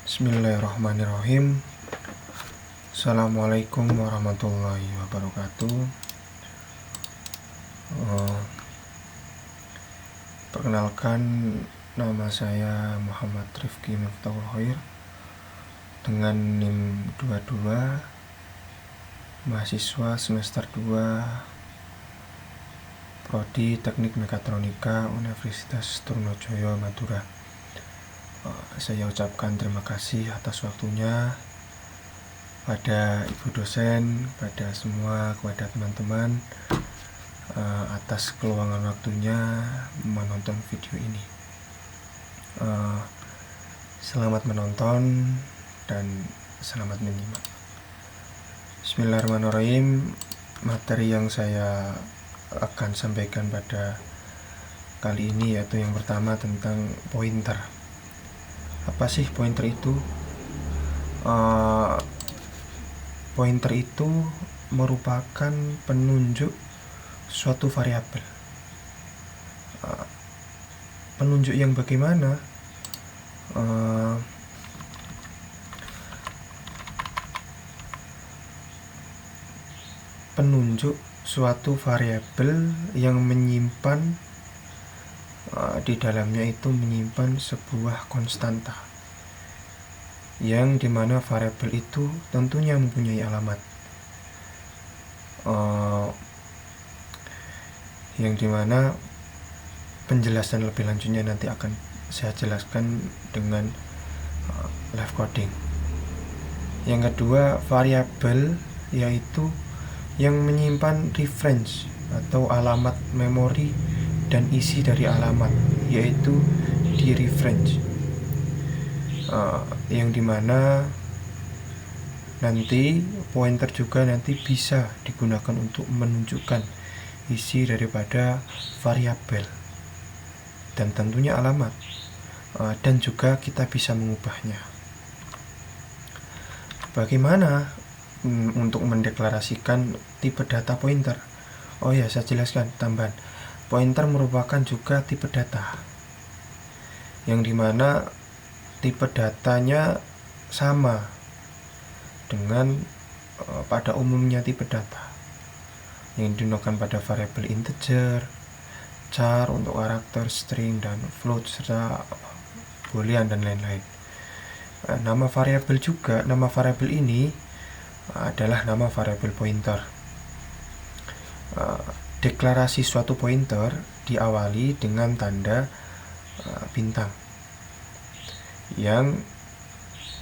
Bismillahirrahmanirrahim. Assalamualaikum warahmatullahi wabarakatuh. Perkenalkan, nama saya Muhammad Rifki Miftahul Khair dengan NIM 22, mahasiswa semester 2 Prodi Teknik Mekatronika Universitas Trunojoyo, Madura. Saya ucapkan terima kasih atas waktunya pada ibu dosen, pada semua, kepada teman-teman atas keluangan waktunya menonton video ini. Selamat menonton dan selamat menyimak. Bismillahirrahmanirrahim. Materi yang saya akan sampaikan pada kali ini yaitu yang pertama tentang pointer. Apa sih pointer itu? Pointer itu merupakan penunjuk suatu variabel. Penunjuk yang bagaimana? Penunjuk suatu variabel yang menyimpan di dalamnya itu menyimpan sebuah konstanta, yang dimana variabel itu tentunya mempunyai alamat, yang dimana penjelasan lebih lanjutnya nanti akan saya jelaskan dengan live coding. Yang kedua, variabel yaitu yang menyimpan reference atau alamat memori dan isi dari alamat, yaitu di reference, yang dimana nanti pointer juga nanti bisa digunakan untuk menunjukkan isi daripada variabel dan tentunya alamat, dan juga kita bisa mengubahnya. Bagaimana untuk mendeklarasikan tipe data pointer? Oh ya, saya jelaskan tambahan. Pointer merupakan juga tipe data, yang dimana tipe datanya sama dengan pada umumnya tipe data yang digunakan pada variabel integer, char untuk karakter, string, dan float, serta boolean dan lain-lain. Nama variabel ini adalah nama variabel pointer. Deklarasi suatu pointer diawali dengan tanda bintang yang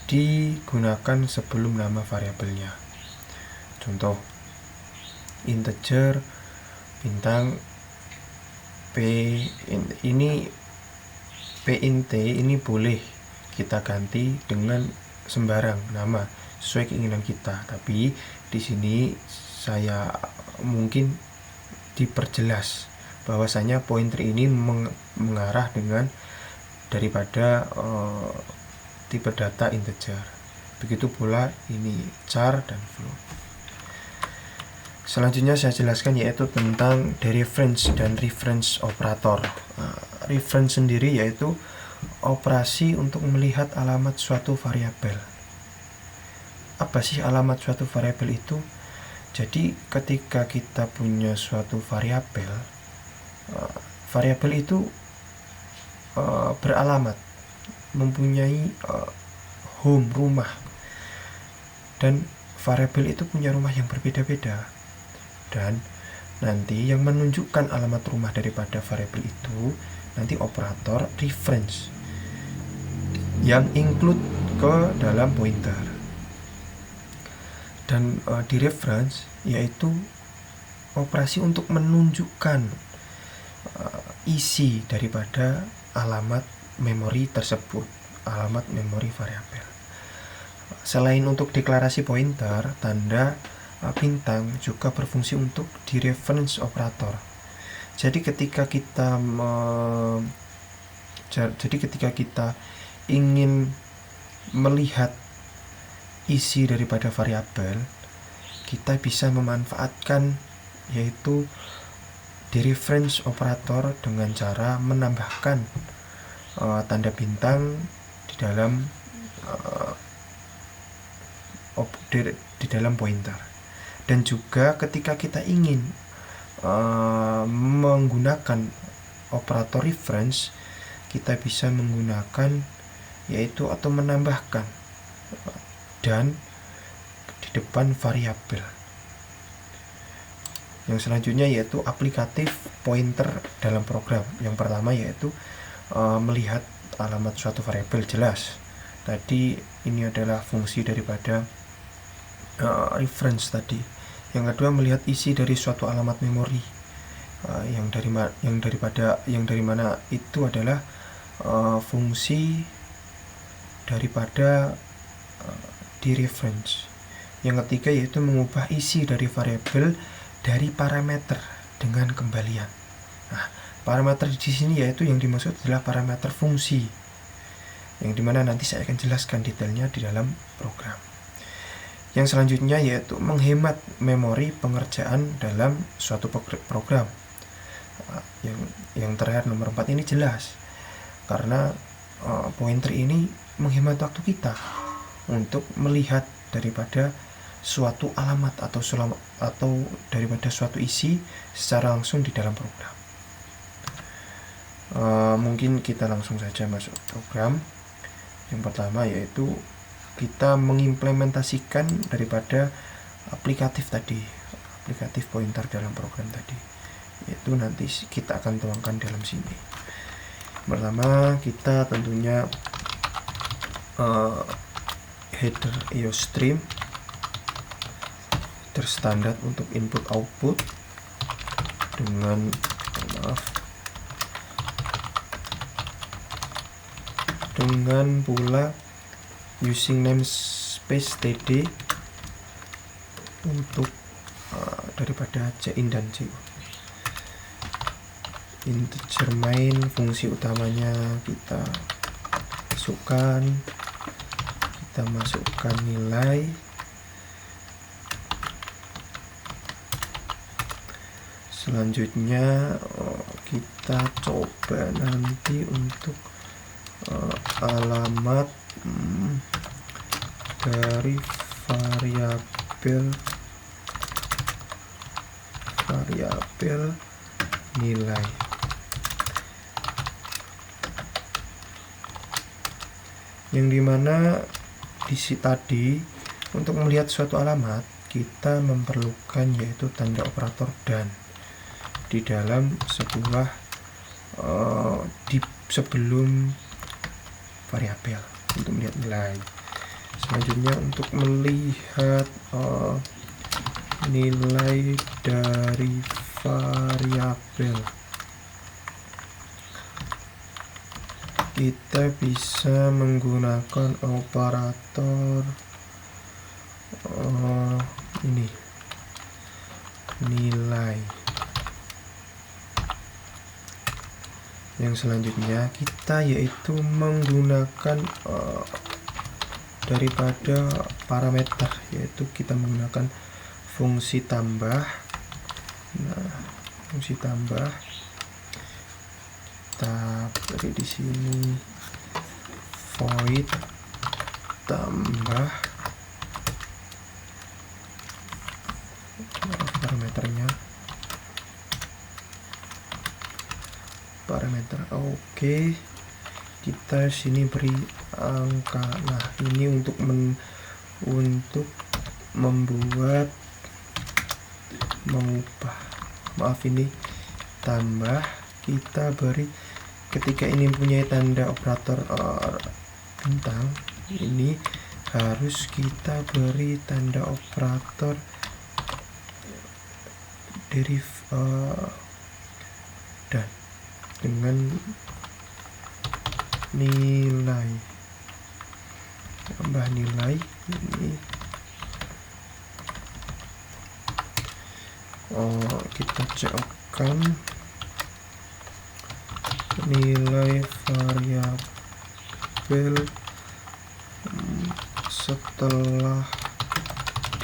digunakan sebelum nama variabelnya. Contoh, integer bintang p ini pint ini boleh kita ganti dengan sembarang nama sesuai keinginan kita, tapi di sini saya mungkin diperjelas bahwasanya pointer ini mengarah dengan daripada tipe data integer. Begitu pula ini char dan float. Selanjutnya saya jelaskan yaitu tentang dereference dan reference operator. Reference sendiri yaitu operasi untuk melihat alamat suatu variabel. Apa sih alamat suatu variabel itu? Jadi ketika kita punya suatu variabel, variabel itu beralamat, mempunyai home, rumah, dan variabel itu punya rumah yang berbeda-beda, dan nanti yang menunjukkan alamat rumah daripada variabel itu nanti operator reference yang include ke dalam pointer. Dan di reference yaitu operasi untuk menunjukkan isi daripada alamat memori tersebut, alamat memori variabel. Selain untuk deklarasi pointer, tanda bintang juga berfungsi untuk di reference operator. Jadi ketika kita ingin melihat isi daripada variabel, kita bisa memanfaatkan yaitu dereference operator dengan cara menambahkan tanda bintang di dalam di dalam pointer. Dan juga ketika kita ingin menggunakan operator reference, kita bisa menggunakan yaitu atau menambahkan dan di depan variabel. Yang selanjutnya yaitu aplikatif pointer dalam program. Yang pertama yaitu melihat alamat suatu variabel, jelas. Tadi ini adalah fungsi daripada reference tadi. Yang kedua melihat isi dari suatu alamat memori. Yang dari mana itu adalah fungsi daripada di reference. Yang ketiga yaitu mengubah isi dari variabel dari parameter dengan kembalian. Nah, parameter di sini yaitu yang dimaksud adalah parameter fungsi, yang dimana nanti saya akan jelaskan detailnya di dalam program. Yang selanjutnya yaitu menghemat memori pengerjaan dalam suatu program. Yang terakhir nomor 4 ini jelas, karena pointer ini menghemat waktu kita untuk melihat daripada suatu alamat atau daripada suatu isi secara langsung di dalam program. Mungkin kita langsung saja masuk program. Yang pertama yaitu kita mengimplementasikan daripada aplikatif pointer dalam program tadi, yaitu nanti kita akan tuangkan dalam sini. Pertama kita tentunya header IOStream terstandar untuk input output dengan pula using namespace td untuk daripada cin dan cu. Integer main, fungsi utamanya kita masukkan nilai. Selanjutnya kita coba nanti untuk alamat dari variabel nilai. Yang dimana tadi untuk melihat suatu alamat kita memerlukan yaitu tanda operator dan di dalam sebuah sebelum variabel untuk melihat nilai. Selanjutnya untuk melihat nilai dari variabel, kita bisa menggunakan operator ini nilai. Yang selanjutnya kita yaitu menggunakan daripada parameter, yaitu kita menggunakan fungsi tambah. Nah, fungsi tambah kita beri di sini void tambah parameter. Oke, kita sini beri angka. Nah, ini untuk membuat mengubah, ini tambah, kita beri ketika ini punya tanda operator bintang, ini harus kita beri tanda operator dan dengan nilai, tambah nilai ini. Kita cekkan nilai variabel setelah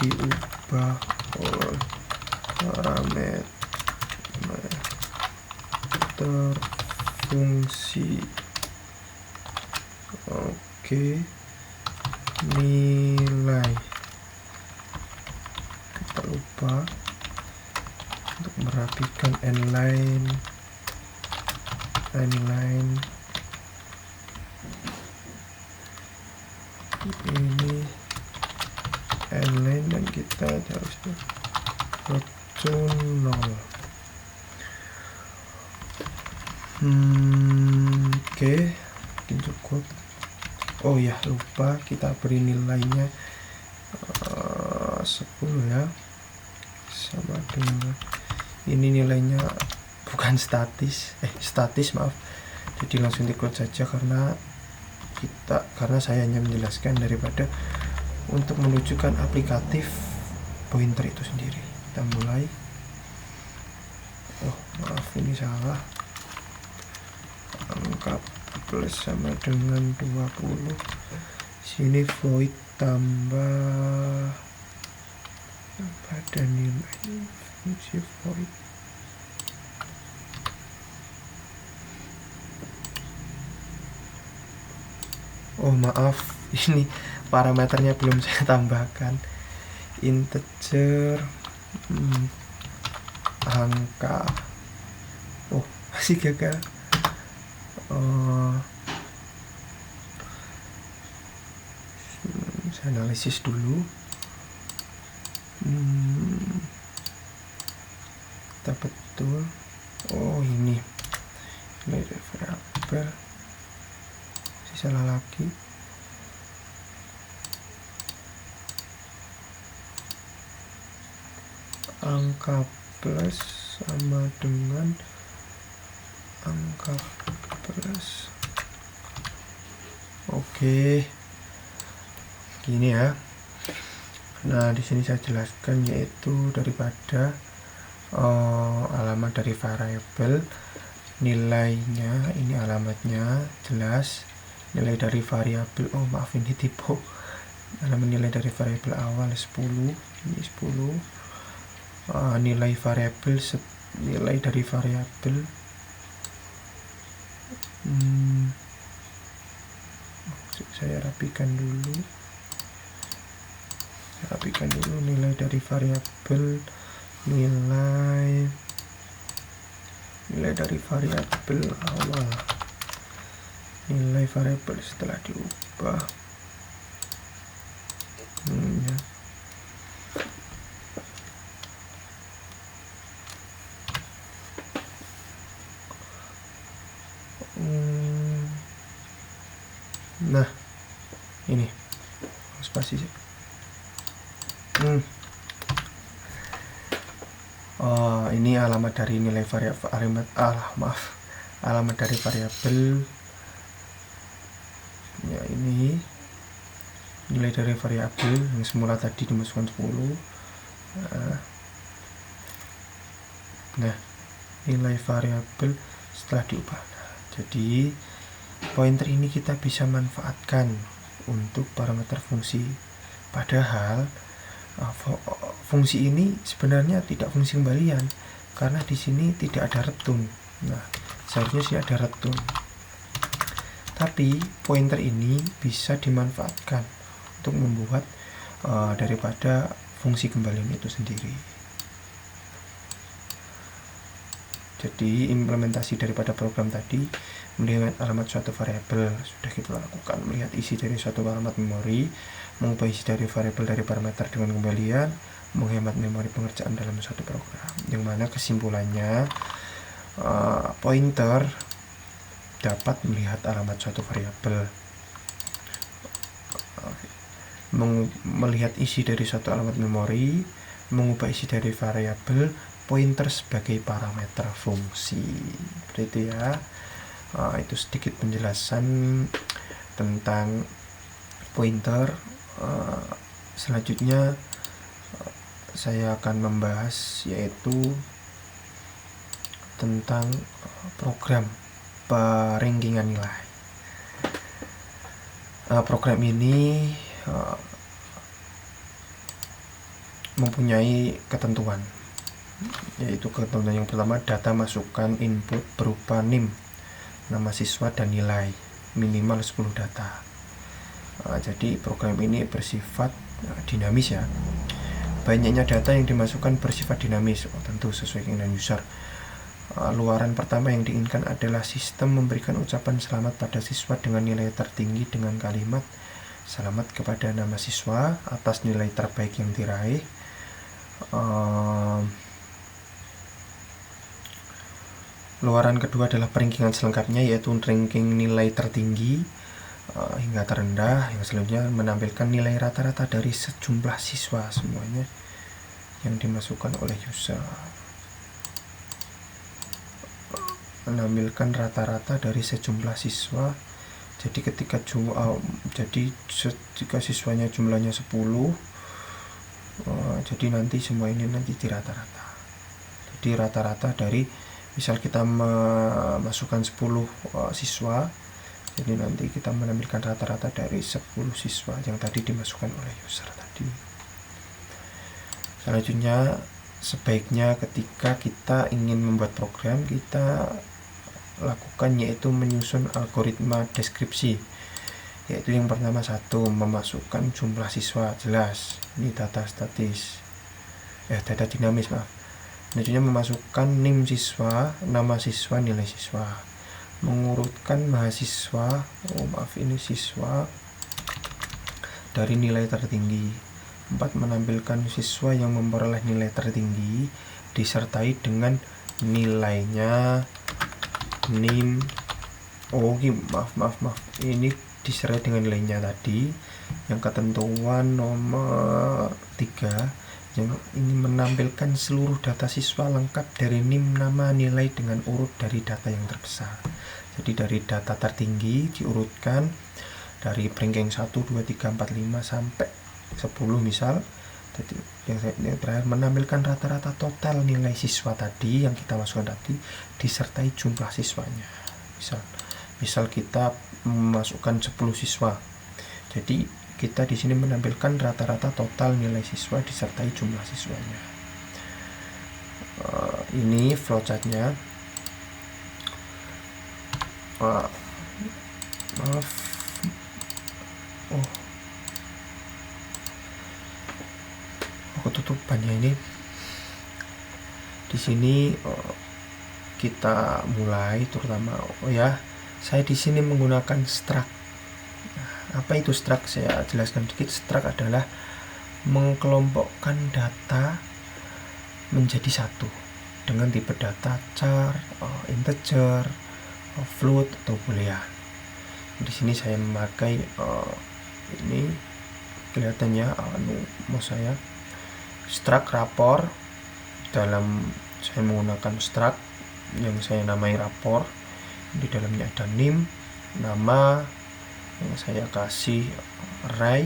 diubah oleh parameter fungsi. Oke, nilai lupa untuk merapikan inline ini inline, dan kita harus to 0. Oke, mungkin cukup. Oh ya, lupa kita beri nilainya 10 ya, sama dengan ini nilainya bukan statis maaf, jadi langsung di-close saja karena saya hanya menjelaskan daripada untuk menunjukkan aplikatif pointer itu sendiri. Kita mulai. Oh maaf, ini salah, angka plus sama dengan 20, sini void tambah pada nilai fungsi void. Oh maaf, ini parameternya belum saya tambahkan. Integer angka, oh masih gagal. Saya analisis dulu. Kita betul. Oh ini nilai variabel, salah lagi. Angka plus sama dengan angka plus. Oke, gini ya. Nah di sini saya jelaskan yaitu daripada alamat dari variabel, nilainya ini alamatnya jelas. Nilai dari variabel, oh maaf ini tipe, alamat nilai dari variabel awal 10, ini 10. Nilai variabel, nilai dari variabel saya rapikan dulu nilai dari variabel, nilai dari variabel awal, nilai variabel setelah diubah ya. Nah ini spasi sih. Ini alamat dari nilai variabel, alamat dari variabel ya, ini nilai dari variabel yang semula tadi dimasukkan 10. Nah nilai variabel setelah diubah. Jadi pointer ini kita bisa manfaatkan untuk parameter fungsi, padahal fungsi ini sebenarnya tidak fungsi kembalian karena di sini tidak ada return. Nah seharusnya sih ada return, tapi pointer ini bisa dimanfaatkan untuk membuat daripada fungsi kembalian itu sendiri. Jadi implementasi daripada program tadi melihat alamat suatu variabel sudah kita lakukan, melihat isi dari suatu alamat memori, mengubah isi dari variabel dari parameter dengan kembalian, menghemat memori pengerjaan dalam suatu program. Yang mana kesimpulannya pointer dapat melihat alamat suatu variabel, melihat isi dari suatu alamat memori, mengubah isi dari variabel, pointer sebagai parameter fungsi. Seperti itu ya. Itu sedikit penjelasan tentang pointer. Selanjutnya saya akan membahas yaitu tentang program perangkingan nilai. Program ini mempunyai ketentuan, yaitu ketentuan yang pertama, data masukkan input berupa NIM, nama siswa dan nilai, minimal 10 data. Jadi program ini bersifat dinamis ya. Banyaknya data yang dimasukkan bersifat dinamis, tentu sesuai keinginan user. Luaran pertama yang diinginkan adalah sistem memberikan ucapan selamat pada siswa dengan nilai tertinggi dengan kalimat selamat kepada nama siswa atas nilai terbaik yang diraih. Luaran kedua adalah peringkingan selengkapnya, yaitu ranking nilai tertinggi hingga terendah. Yang selanjutnya menampilkan nilai rata-rata dari sejumlah siswa semuanya yang dimasukkan oleh user. Menampilkan rata-rata dari sejumlah siswa. Jadi jika siswanya jumlahnya 10, jadi nanti semua ini nanti di rata-rata. Jadi rata-rata dari, misal kita memasukkan 10 siswa, jadi nanti kita menampilkan rata-rata dari 10 siswa yang tadi dimasukkan oleh user tadi. Selanjutnya, sebaiknya ketika kita ingin membuat program, kita lakukan yaitu menyusun algoritma deskripsi, yaitu yang pertama satu, memasukkan jumlah siswa, jelas ini data dinamis. Selanjutnya memasukkan NIM siswa, nama siswa, nilai siswa, mengurutkan mahasiswa, siswa dari nilai tertinggi. 4, menampilkan siswa yang memperoleh nilai tertinggi disertai dengan nilainya, NIM. Ini disertai dengan nilainya tadi. Yang ketentuan nomor 3, yang ini menampilkan seluruh data siswa lengkap dari NIM, nama, nilai dengan urut dari data yang terbesar. Jadi dari data tertinggi diurutkan dari ranking 1, 2, 3, 4, 5 sampai 10 misal. Jadi yang terakhir menampilkan rata-rata total nilai siswa tadi yang kita masukkan tadi disertai jumlah siswanya. Misal kita memasukkan 10 siswa. Jadi kita di sini menampilkan rata-rata total nilai siswa disertai jumlah siswanya. Ini flowchartnya. Ketutupannya ini di sini kita mulai, terutama saya di sini menggunakan struct. Apa itu struct? Saya jelaskan sedikit. Struct adalah mengkelompokkan data menjadi satu dengan tipe data char, integer, float atau boolean. Di sini saya memakai ini kelihatannya saya struct rapor. Saya menggunakan struct yang saya namai rapor. Di dalamnya ada NIM, nama yang saya kasih array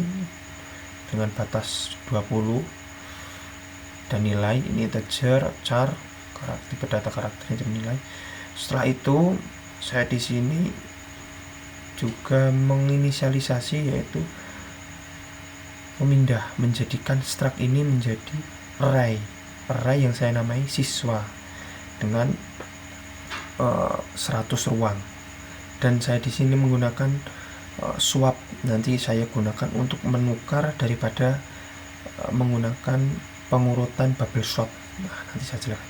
dengan batas 20, dan nilai ini integer, char, tipe data karakternya nilai. Setelah itu saya di sini juga menginisialisasi, yaitu menjadikan struct ini menjadi array yang saya namai siswa dengan 100 ruang. Dan saya di sini menggunakan swap, nanti saya gunakan untuk menukar daripada menggunakan pengurutan bubble sort. Nanti saya jelaskan.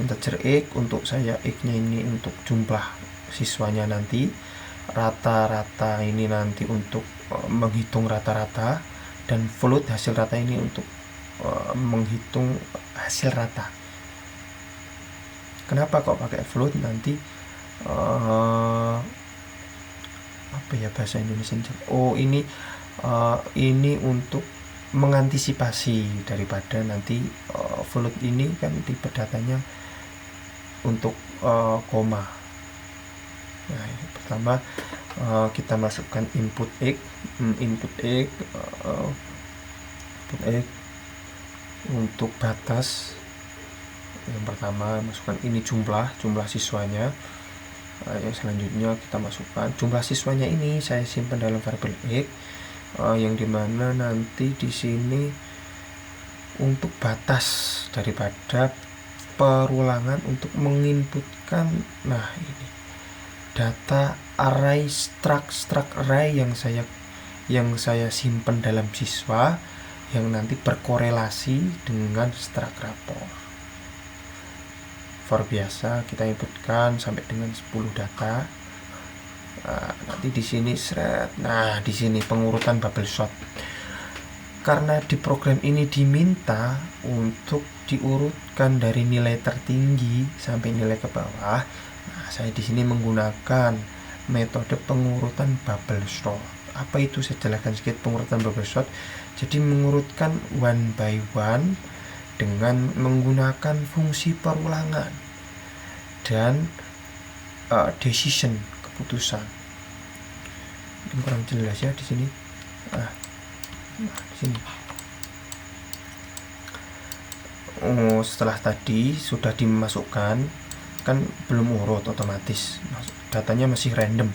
Integer x untuk saya, x-nya ini untuk jumlah siswanya, nanti rata-rata ini nanti untuk menghitung rata-rata, dan float hasil rata ini untuk menghitung hasil rata. Kenapa kok pakai float? Nanti bahasa Indonesia? Ini untuk mengantisipasi daripada nanti float ini kan tipe datanya untuk koma. Nah, ini pertama kita masukkan input x untuk batas. Yang pertama masukkan ini jumlah siswanya. Yang selanjutnya kita masukkan jumlah siswanya, ini saya simpan dalam variabel x, yang dimana nanti di sini untuk batas daripada perulangan untuk menginputkan. Nah, ini data array struct array yang saya simpan dalam siswa, yang nanti berkorelasi dengan struct rapor. For biasa kita inputkan sampai dengan 10 data. Nanti di sini nah di sini pengurutan bubble sort. Karena di program ini diminta untuk diurutkan dari nilai tertinggi sampai nilai ke bawah. Nah, saya di sini menggunakan metode pengurutan bubble sort. Apa itu? Saya jelaskan sedikit pengurutan bubble sort. Jadi mengurutkan one by one dengan menggunakan fungsi perulangan dan decision, keputusan. Ini kurang jelas ya di sini. Di sini. Setelah tadi sudah dimasukkan, kan belum urut otomatis, datanya masih random.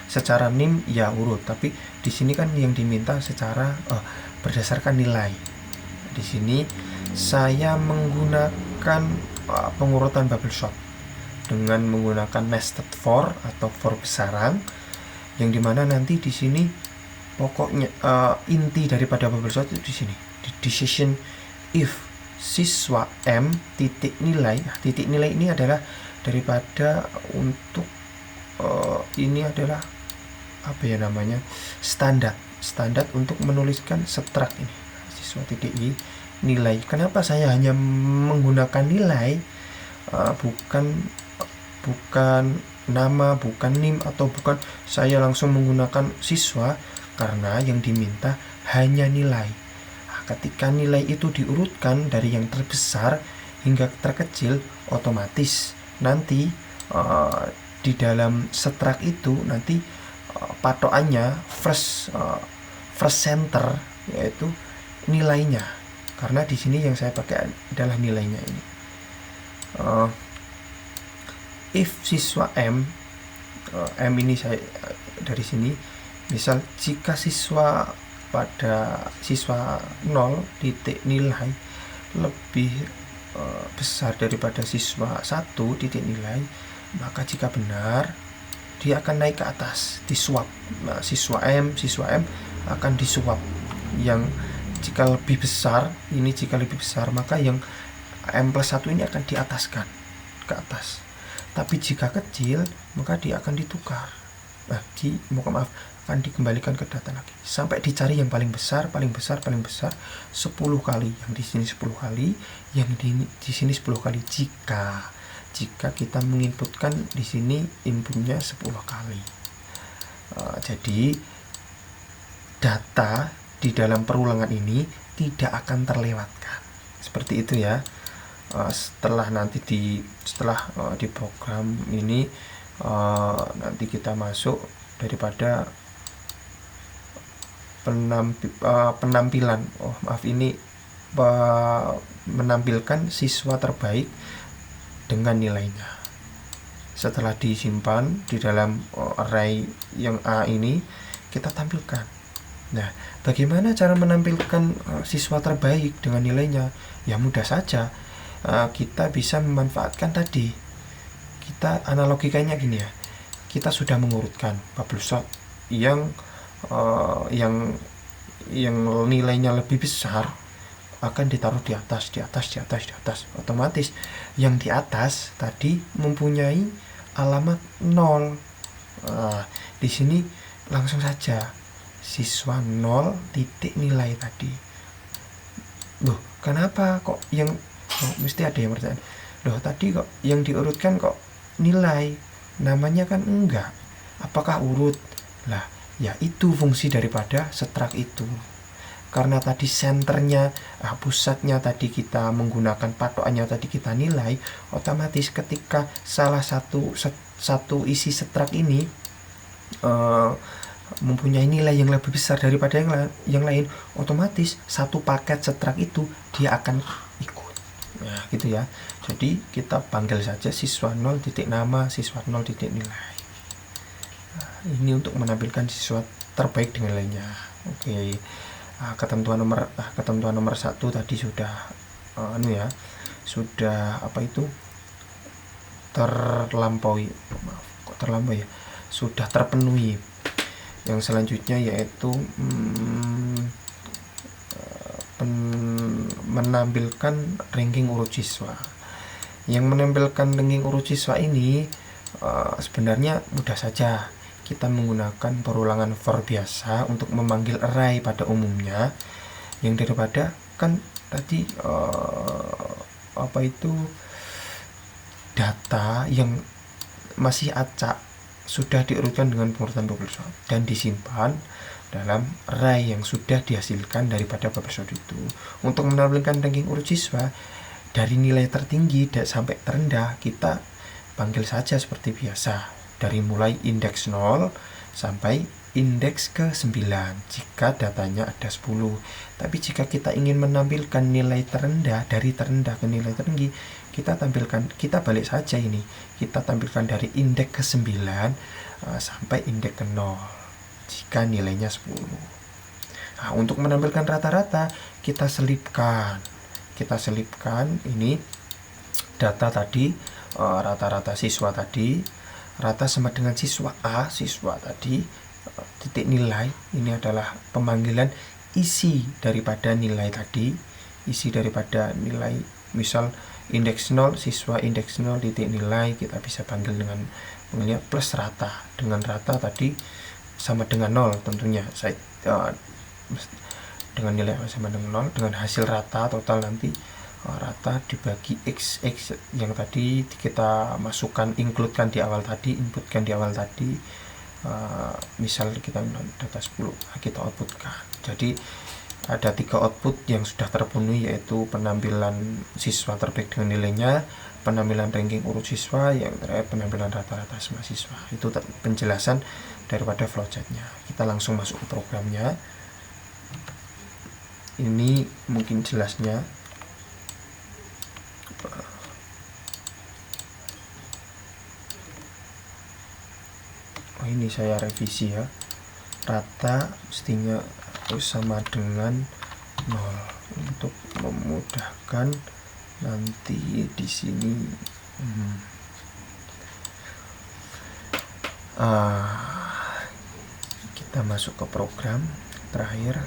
Secara NIM ya urut, tapi di sini kan yang diminta secara berdasarkan nilai. Di sini saya menggunakan pengurutan bubble sort dengan menggunakan nested for atau for besaran, yang dimana nanti di sini pokoknya inti daripada bubble sort itu di sini, di decision if siswa M titik nilai. Titik nilai ini adalah daripada untuk ini adalah apa ya namanya, standar untuk menuliskan struct ini. Siswa titik I nilai. Kenapa saya hanya menggunakan nilai, bukan nama, bukan NIM, atau bukan saya langsung menggunakan siswa? Karena yang diminta hanya nilai. Ketika nilai itu diurutkan dari yang terbesar hingga terkecil, otomatis nanti di dalam struct itu nanti patokannya first center, yaitu nilainya. Karena di sini yang saya pakai adalah nilainya ini. If siswa M ini saya dari sini, misal jika siswa 0 titik nilai lebih besar daripada siswa 1 titik nilai, maka jika benar dia akan naik ke atas, diswap. Nah, siswa M akan diswap. Yang jika lebih besar, maka yang M+1 ini akan diataskan ke atas. Tapi jika kecil, maka dia akan ditukar. Akan dikembalikan ke data lagi sampai dicari yang paling besar 10 kali. Yang di sini 10 kali, yang di sini 10 kali jika kita menginputkan di sini inputnya 10 kali. Jadi data di dalam perulangan ini tidak akan terlewatkan. Seperti itu ya. Setelah di program ini nanti kita masuk daripada penampilan menampilkan siswa terbaik dengan nilainya. Setelah disimpan di dalam array yang A ini, kita tampilkan. Nah, bagaimana cara menampilkan siswa terbaik dengan nilainya? Ya mudah saja. Kita bisa memanfaatkan tadi. Kita analogikanya gini ya. Kita sudah mengurutkan bubble sort yang nilainya lebih besar akan ditaruh di atas. Otomatis yang di atas tadi mempunyai alamat 0. Di sini langsung saja siswa 0 titik nilai tadi. Loh, kenapa kok yang mesti ada yang bertanya, loh tadi kok yang diurutkan kok nilai, namanya kan enggak, apakah urut? Lah, ya itu fungsi daripada struct itu. Karena tadi senternya, pusatnya tadi kita menggunakan patokannya tadi kita nilai, otomatis ketika salah satu isi struct ini mempunyai nilai yang lebih besar daripada yang lain, otomatis satu paket struct itu dia akan ikut. Nah, gitu ya. Jadi kita panggil saja siswa 0 titik nama, siswa 0 titik nilai. Nah, ini untuk menampilkan siswa terbaik dengan nilainya. Oke. Ketentuan nomor 1 tadi sudah sudah terlampaui. Sudah terpenuhi. Yang selanjutnya yaitu menampilkan ranking urut siswa. Yang menampilkan ranking urut siswa ini sebenarnya mudah saja. Kita menggunakan perulangan for biasa untuk memanggil array pada umumnya, yang daripada kan tadi data yang masih acak sudah diurutkan dengan pengurutan bubble sort dan disimpan dalam array yang sudah dihasilkan daripada bubble sort itu. Untuk menampilkan ranking urut siswa dari nilai tertinggi sampai terendah, kita panggil saja seperti biasa, dari mulai indeks 0 sampai indeks ke 9 jika datanya ada 10. Tapi jika kita ingin menampilkan nilai terendah, dari terendah ke nilai tertinggi, kita balik saja ini. Kita tampilkan dari indeks ke 9 sampai indeks ke 0 jika nilainya 10. Nah, untuk menampilkan rata-rata, kita selipkan ini data tadi, rata-rata siswa tadi, rata sama dengan siswa A, siswa tadi, titik nilai, ini adalah pemanggilan isi daripada nilai tadi, isi daripada nilai, misal indeks 0, siswa indeks 0 titik nilai, kita bisa panggil dengan panggilan plus rata, dengan rata tadi sama dengan 0 tentunya, dengan nilai sama dengan 0, dengan hasil rata total nanti rata dibagi x yang tadi kita masukkan, inputkan di awal tadi, misal kita data 10, kita outputkan. Jadi ada 3 output yang sudah terpenuhi, yaitu penampilan siswa terbaik dengan nilainya, penampilan ranking urut siswa, yang terakhir penampilan rata-rata semua siswa. Itu penjelasan daripada flowchartnya. Kita langsung masuk ke programnya. Ini mungkin jelasnya. Ini saya revisi ya, rata mestinya harus sama dengan 0 untuk memudahkan nanti di sini. Kita masuk ke program terakhir,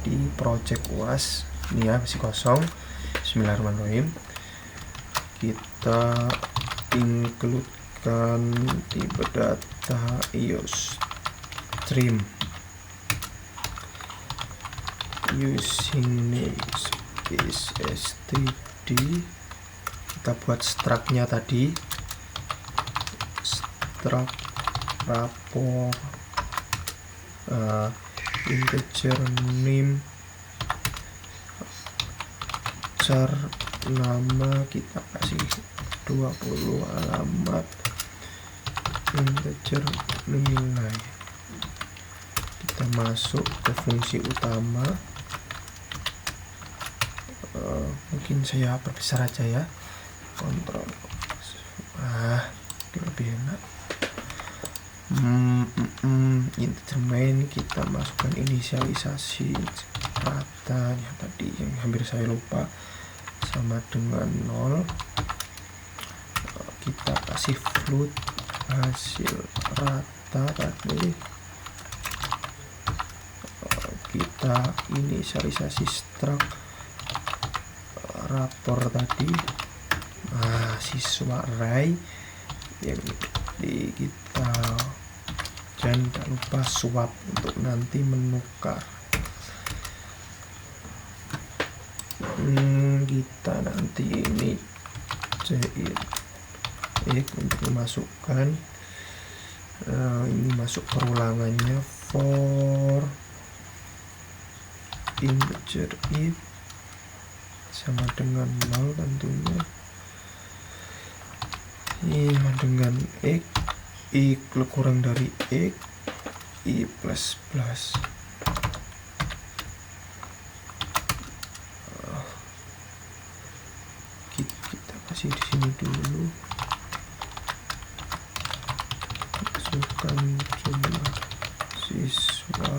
di project UAS ini ya, masih kosong. Bismillahirrahmanirrahim. Kita includekan tipe data iostream using namespace std. Kita buat struct-nya tadi, struct rapor integer name, char nama kita kasih 20, alamat integer nilai. Kita masuk ke fungsi utama, mungkin saya perbesar aja ya, kontrol lebih enak. Integer main, kita masukkan inisialisasi ratanya tadi yang hampir saya lupa, sama dengan 0. Kita kasih float hasil rata tadi, kita inisialisasi struct rapor tadi, siswa array yang kita, jangan lupa swap untuk nanti menukar. Kita nanti ini untuk memasukkan ini masuk perulangannya for integer if sama dengan 0 tentunya, ini dengan x, i kurang dari x, i plus plus. Kita kasih di sini dulu, masukkan jumlah siswa,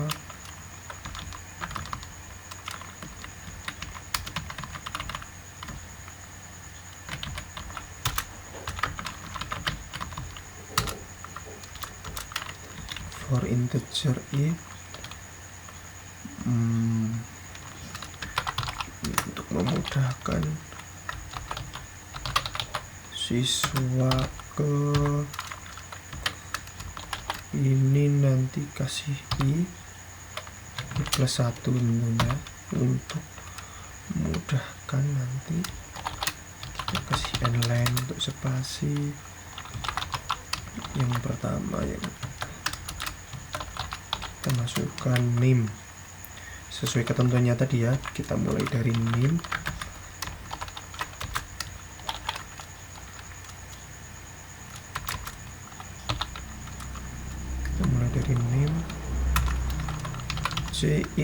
for integer if untuk memudahkan siswa ke ini nanti kasih I plus 1 tentunya. Untuk memudahkan nanti kita kasih n-line untuk spasi. Yang pertama yang kita masukkan nim sesuai ketentuannya tadi ya. Kita mulai dari nim, cin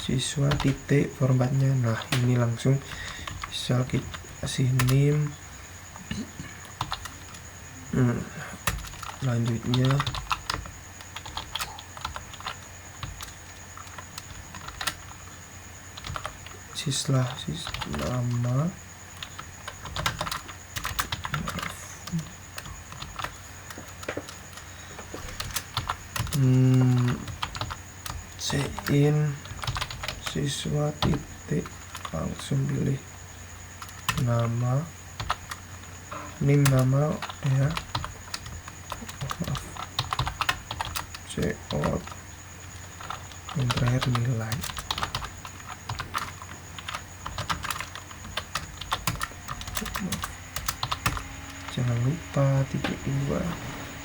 siswa titik formatnya. Nah ini langsung bisa kita kasih nim. Selanjutnya nama cin siswa titik, langsung pilih nama, nim nama ya, cout, yang terakhir nilai. Jangan lupa titik 2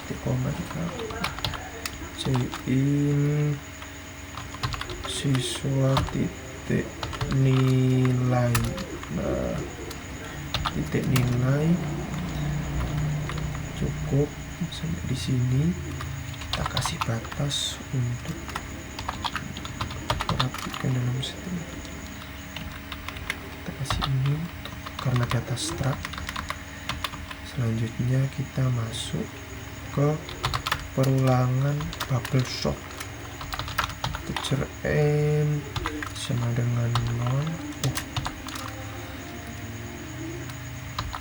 titik koma cin siswa titik nilai. Nah titik nilai cukup sampai di sini. Kita kasih batas untuk perhatikan dalam string. Kita kasih ini karena data struct. Selanjutnya kita masuk ke perulangan bubble shot. Teacher n sama dengan 0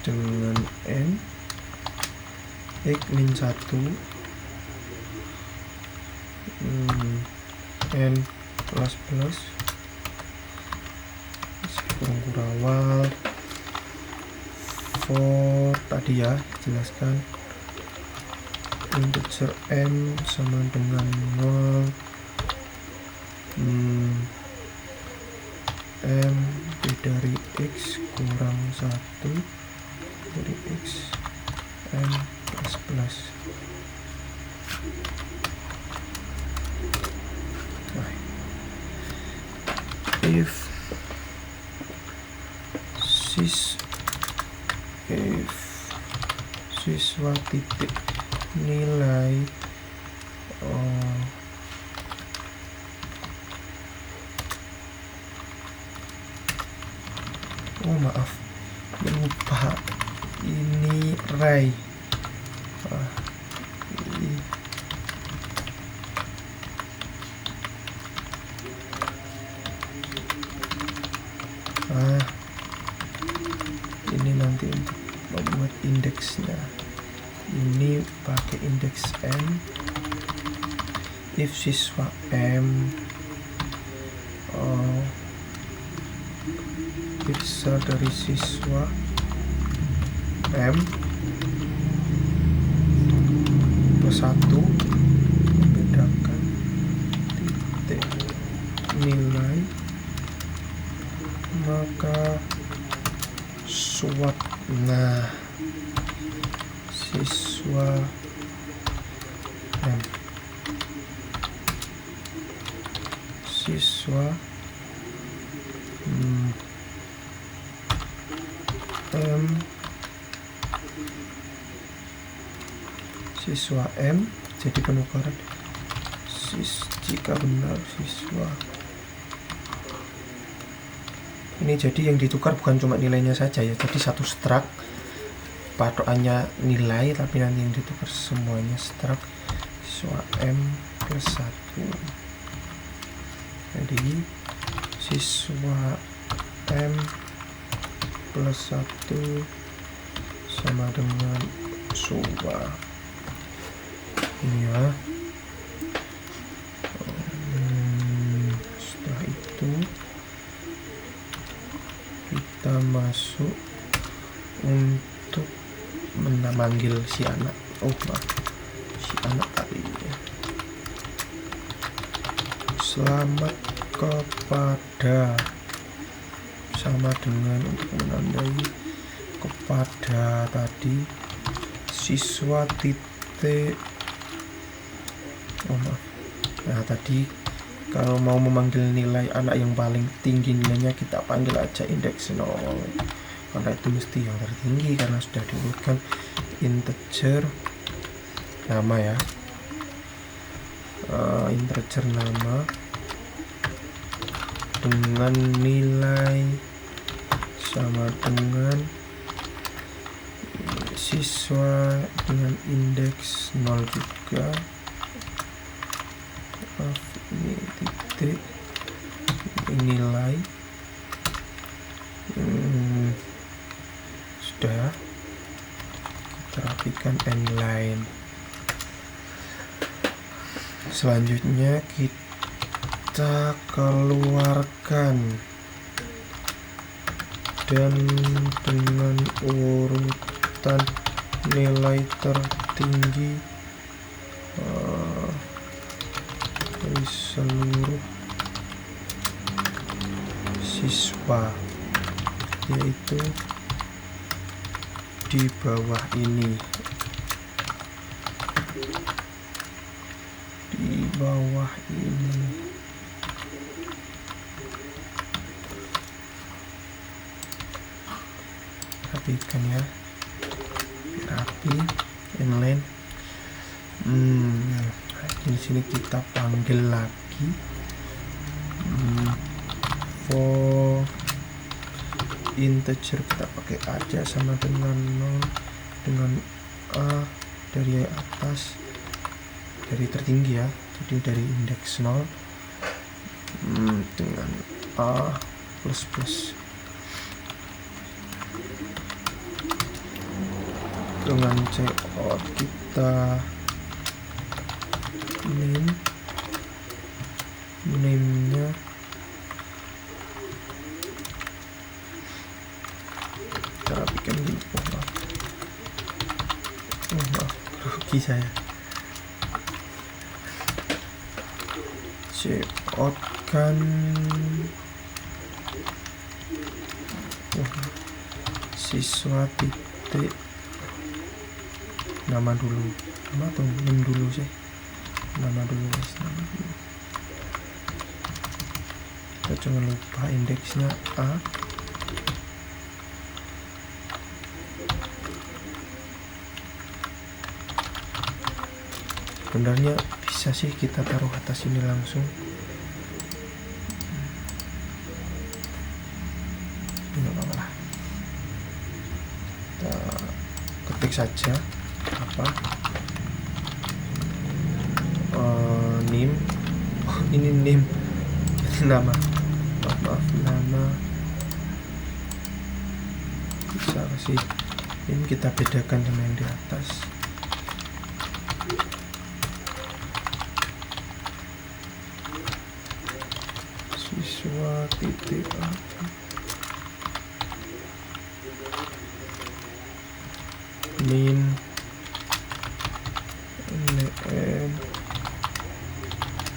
dengan n x min 1 n plus plus kurung kurawal for tadi ya jelaskan. Integer m sama dengan 0 m dari x kurang 1 dari x m plus plus. Nah, if siswa titik nilai maaf lupa ini Ray. Ini nanti untuk membuat indeksnya. Ini pakai indeks n. If siswa m besar dari siswa m plus 1, membedakan titik nilai, maka swap. Nah siswa m siswa siswa M jadi penukaran jika benar siswa ini. Jadi yang ditukar bukan cuma nilainya saja ya, jadi satu struct patokannya nilai, tapi nanti yang ditukar semuanya struct siswa M plus 1. Jadi siswa M plus 1 sama dengan siswa ini ya. Setelah itu kita masuk untuk memanggil si anak. Si anak tadi ya. Selamat kepada, sama dengan untuk menandai kepada tadi siswa titik. Nah tadi kalau mau memanggil nilai anak yang paling tinggi nilainya, kita panggil aja indeks 0, karena itu mesti yang tertinggi karena sudah diurutkan integer nama ya. Integer nama dengan nilai sama dengan siswa dengan indeks 0 juga. Ini titik, ini nilai. Sudah, kita rapikan inline. Selanjutnya kita keluarkan dan dengan urutan nilai tertinggi dari seluruh siswa, yaitu di bawah ini. Di bawah ini. Rapikan ya, rapi, inline. Di sini kita panggil lagi for integer, kita pakai aja sama dengan 0 dengan A dari atas, dari tertinggi ya, jadi dari indeks 0 dengan A plus dengan cout kita name-nya kita rapikan dulu. Maaf, rugi saya. Cout kan siswa titik nama dulu, nama atau name dulu sih, nama dulu guys, nama dulu. Kita jangan lupa indeksnya A. Sebenarnya bisa sih kita taruh atas ini langsung. Ini apa lah, kita ketik saja apa name. Ini name, ini nama. Maaf, nama bisa kasih ini, kita bedakan sama yang di atas. Siswa titik apa, name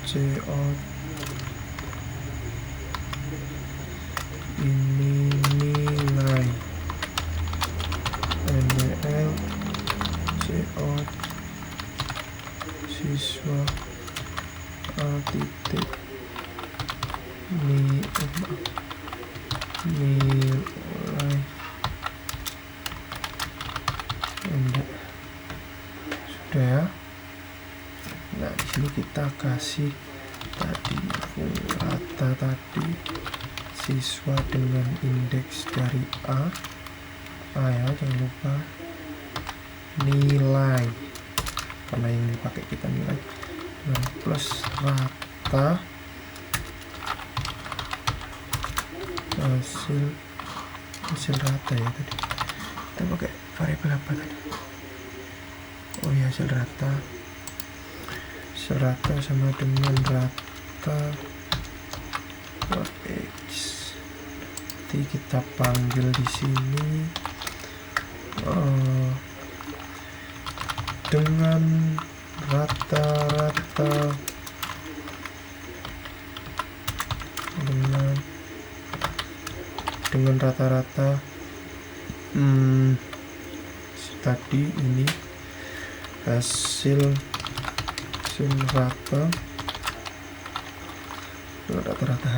cout, ini nilai nl cout siswa A titik nilai sudah ya. Nah di sini kita kasih tadi rata tadi siswa dengan indeks dari A ya, jangan lupa nilai karena yang dipakai kita nilai, dengan plus rata hasil rata ya. Tadi kita pakai variabel apa tadi? Oh ya, hasil rata serata sama dengan rata buat X. Jadi kita panggil di sini dengan rata-rata dengan rata-rata tadi ini hasil rata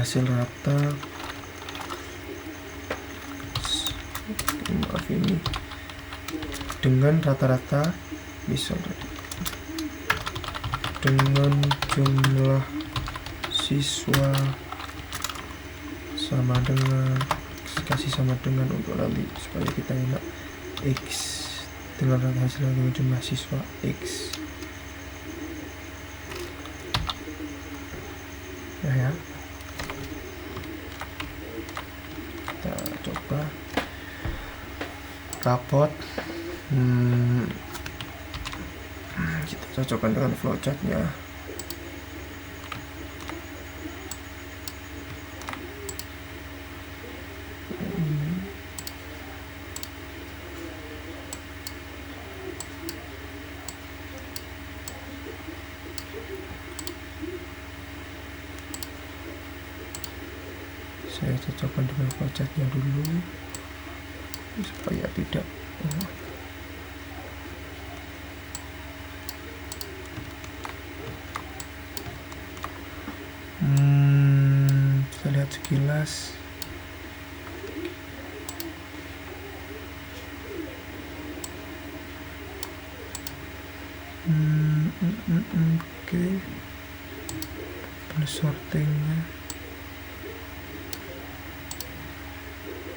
hasil rata maaf ini dengan rata-rata misal dengan jumlah siswa sama dengan kasih sama dengan untuk nanti supaya kita enak X dengan rata hasil dengan jumlah siswa X ya. Kita coba rapot, kita cocokkan dengan flowchartnya. Saya cocokkan dengan flowchartnya dulu supaya tidak kita lihat sekilas. Oke. Sortingnya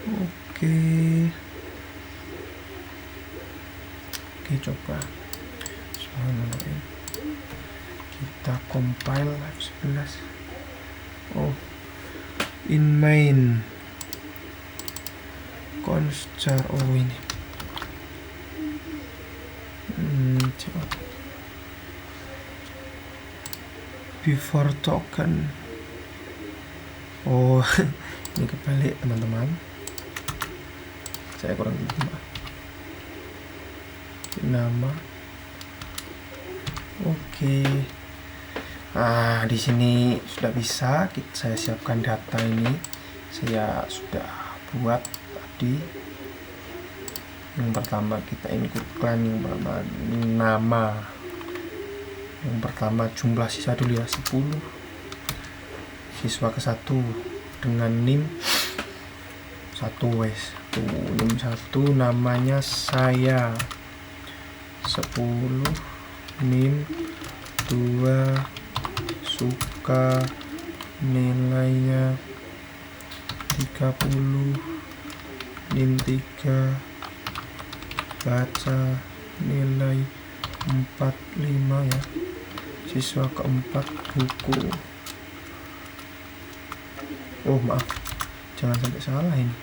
oke, coba kita compile F11. In main const ini coba before token ini kebalik teman-teman, saya kurang maaf. Nama di sini sudah bisa saya siapkan data ini, saya sudah buat tadi. Yang pertama kita input klaim, yang pertama nama, yang pertama jumlah siswa dulu ya 10, siswa ke 1 dengan NIM 1 NIM 1 namanya saya 10, NIM 2 suka nilainya 30, NIM 3 baca nilai 45 ya, siswa keempat buku. Maaf, jangan sampai salah ini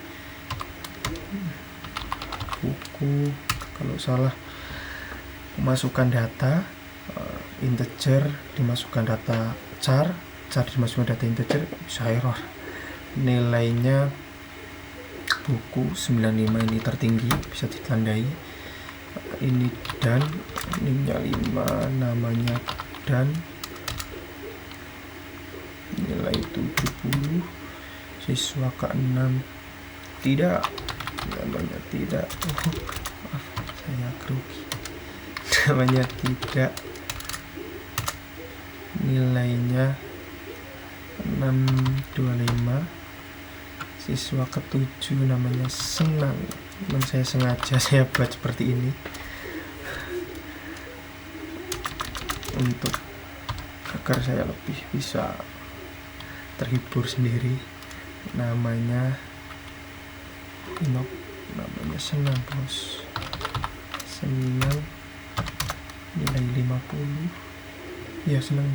buku. Kalau salah masukkan data integer dimasukkan data char dimasukkan data integer bisa error. Nilainya buku 95 ini tertinggi, bisa ditandai ini dan NIM-nya 5, namanya dan nilai 70, siswa ke-6 tidak, namanya tidak, maaf saya grogi, namanya tidak, nilainya 625, siswa ke-7 namanya senang. Saya sengaja saya buat seperti ini untuk agar saya lebih bisa terhibur sendiri. Namanya Inok, namanya senang bos, senang, nilai 50 ya, senang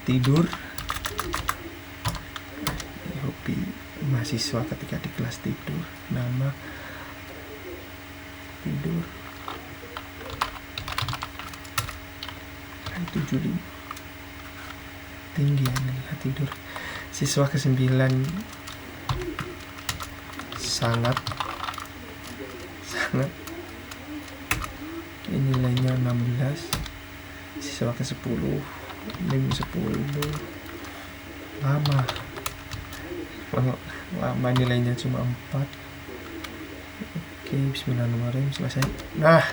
tidur, hobi mahasiswa ketika di kelas tidur, nama tidur, 75 tinggi ya, lihat tidur. Siswa ke-9 sangat ini nilainya 16. Siswa ke-10 NIM 10 lama nilainya cuma 4. Oke, bismillahirrahmanirrahim, selesai. Nah,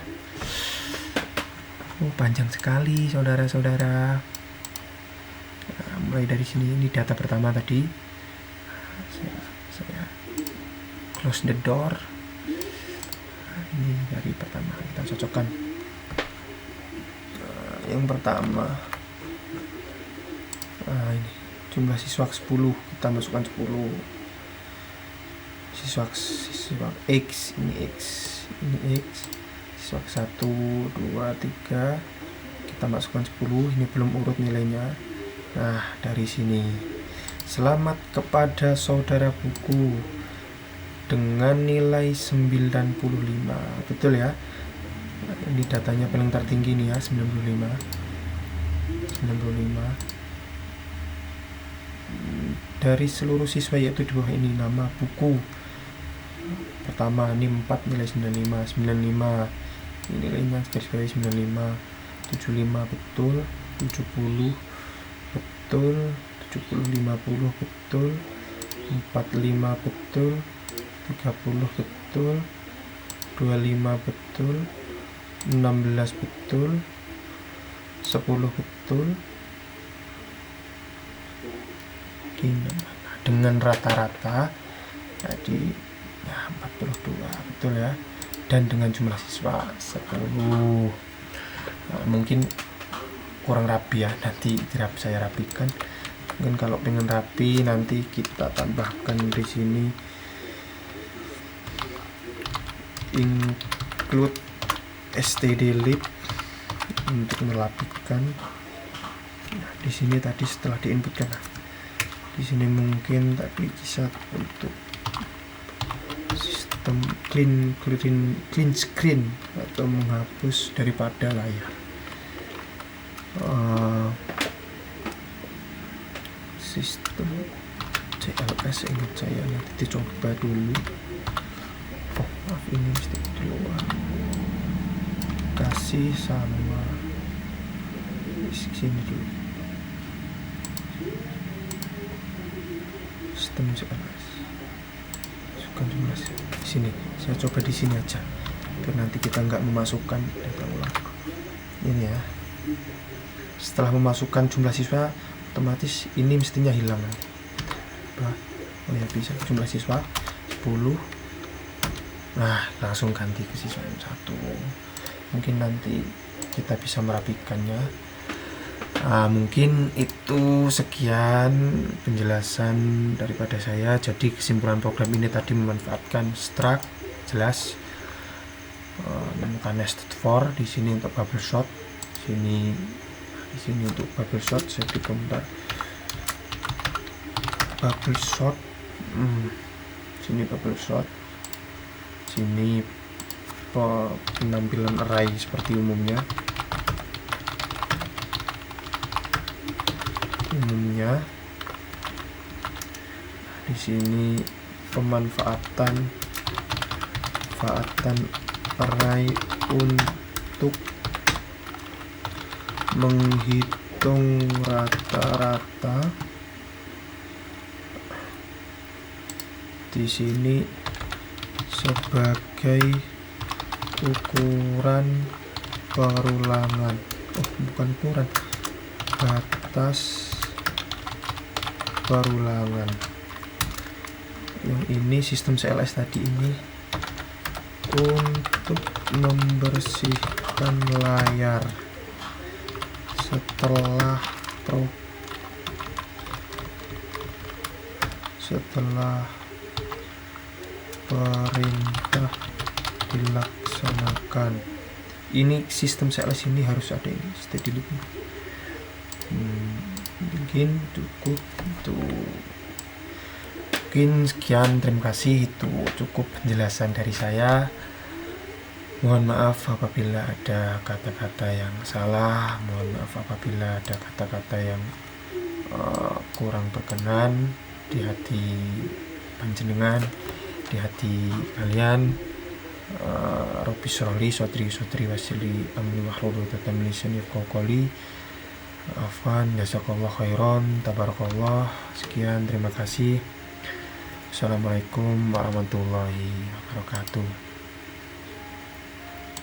panjang sekali saudara-saudara. Nah, mulai dari sini, ini data pertama tadi. Saya close the door. Nah, ini dari pertama kita cocokkan. Nah, yang pertama, nah ini jumlah siswa 10, kita masukkan 10. Siswa X, ini X. Siswa 1, 2, 3, kita masukkan 10. Ini belum urut nilainya. Nah, dari sini, selamat kepada saudara buku dengan nilai 95. Betul ya, ini datanya paling tertinggi nih ya, 95. Dari seluruh siswa, yaitu di bawah ini nama buku pertama, ini 4, nilai 95. Ini nilainya garis bawah 95. 75 betul, 70 betul, 70, 50 betul, 45 betul, 30 betul, 25 betul, 16 betul, 10 betul. Dengan rata-rata jadi ya 42 betul ya, dan dengan jumlah siswa 10. Nah, mungkin kurang rapi ya, nanti saya rapikan. Mungkin kalau pengen rapi nanti kita tambahkan di sini include stdlib untuk merapikan. Nah, di sini tadi setelah diinputkan, di sini mungkin tadi bisa untuk sistem clean screen atau menghapus daripada layar. Sistem CLS, ingat saya nanti dicoba dulu. Oh maaf, ini mesti di luar, kasih sama sini dulu. Sistem CLS masukkan jumlah di sini. Saya coba di sini aja biar nanti kita nggak memasukkan data ulang. Ini ya, setelah memasukkan jumlah siswa otomatis ini mestinya hilang. Oh ya, bisa jumlah siswa 10. Nah, langsung ganti ke siswa yang 1. Mungkin nanti kita bisa merapikannya. Mungkin itu sekian penjelasan daripada saya. Jadi kesimpulan program ini tadi memanfaatkan struct jelas, menemukan nested for di sini untuk bubble shot, di sini untuk bubble shot. Saya beri komentar bubble shot, sini bubble shot, sini penampilan array seperti umumnya. Di sini pemanfaatan array untuk menghitung rata-rata. Di sini sebagai ukuran perulangan, bukan ukuran, batas perulangan. Yang ini sistem CLS tadi ini untuk membersihkan layar setelah perintah dilaksanakan. Ini sistem CLS ini harus ada ini stdlib. Mungkin cukup tuh. Mungkin sekian, terima kasih, itu cukup penjelasan dari saya. Mohon maaf apabila ada kata-kata yang salah, mohon maaf apabila ada kata-kata yang kurang berkenan di hati panjenengan, di hati kalian, Robi Sroli Sotri Wasili Amli Wahlul Uqdatam min lisani yafqahu qawli. Afwan, jazakallah khairan, tabarakallah. Sekian, terima kasih. Assalamualaikum warahmatullahi wabarakatuh.